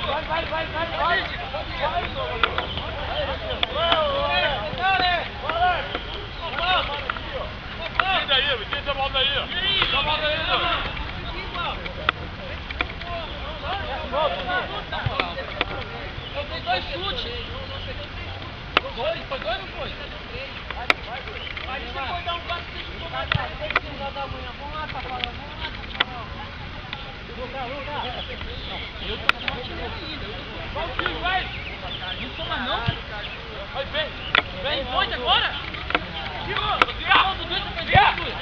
Tira a bola daí. Tira a bola daí. Eu dei 2 chutes. Foi 2 ou não foi? Aí você foi dar um passo de tomar da manhã. Vamos lá, tá falando. Vai o tiro, vai! Não toma não? Vai, vem! Vem, pode agora! Tira! Tira! Do dois, você fez isso!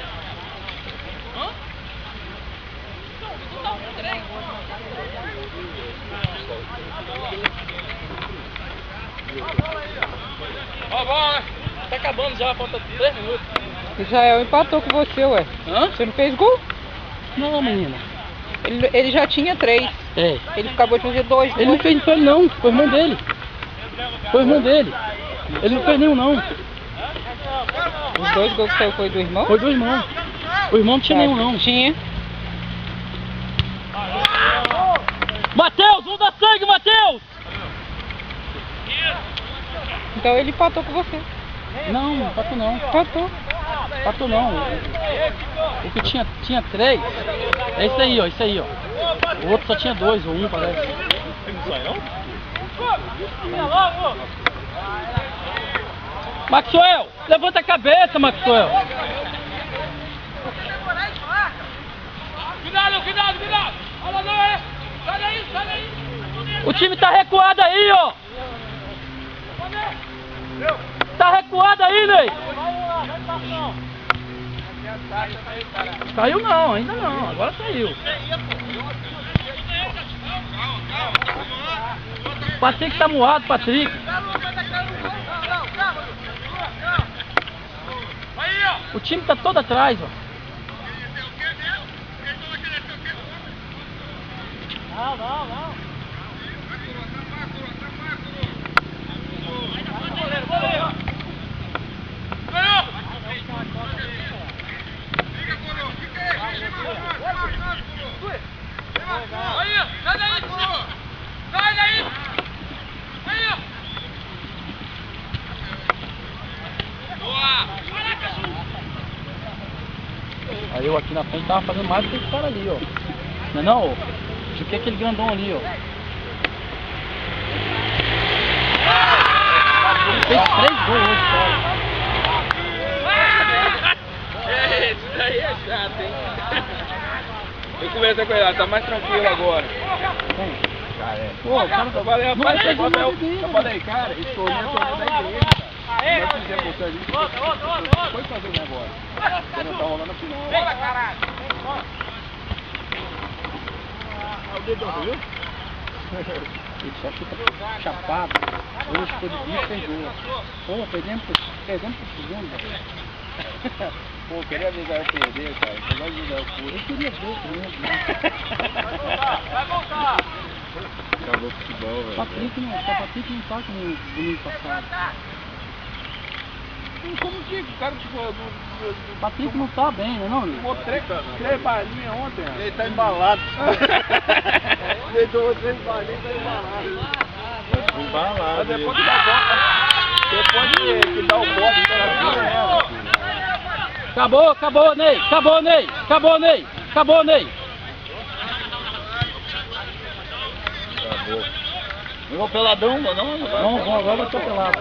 Hã? Não, tu tá com 3. Ó, bola! Tá acabando já, falta 3 minutos. Israel empatou com você, ué. Hã? Você não fez gol? Não, menina. Ele já tinha 3. É. Ele acabou de fazer 2. Ele não fez isso ele não, foi o irmão dele. Foi o irmão dele. Ele não fez nenhum não. Os 2 gols que saiu foi do irmão? Foi do irmão. O irmão não tinha nenhum não. Tinha. Matheus, vamos dar sangue, Matheus! Então ele empatou com você. Não, empatou não. Empatou. Empatou não. O que tinha 3. É isso aí, ó. Isso aí, ó. O outro só tinha 2 ou 1, parece. Não sai não? Maxwell, levanta a cabeça, Maxwell. Cuidado, cuidado, cuidado. Olha lá, sai daí, sai daí. O time tá recuado aí, ó. Tá recuado aí, Ney. Saiu não, ainda não. Agora saiu. Patrick tá moado, Patrick. O time tá todo atrás, ó. Não. Sai daí! Aí eu aqui na frente tava fazendo mais do que esse cara ali, ó. Não é não, ó? Fiquei aquele grandão ali, ó. Ele fez 3 gols hoje, cara. Isso daí é chato, hein? Eu conversei com ele, tá mais tranquilo agora. Pô, o cara tá valendo, rapaz, eu falei, cara, escolhi a torneio da igreja, cara. Nós fizemos o serviço, foi fazer o negócio. Você não tá rolando a final. Bora, caralho! O dedão, viu? Ele só fica chapado. Hoje foi difícil, perdeu. Pô, perdemos por segundo, velho. Pô, queria avisar eu perder, cara. Você vai avisar eu por. Eu queria ver mesmo. Vai voltar! Acabou o futebol, velho. Patrick não tá como no domingo passado. Como que o cara tipo. Patrick não tá bem, né não? Tomou 3 balinhas ontem. Ele tá embalado. Ele tomou 3 balinhas e tá embalado. Embalado. Mas depois que dá a bola. Depois que dá o bote, Acabou, Ney! Acabou, Ney! Acabou! Não vou peladão, não? Não, agora eu tô pelado.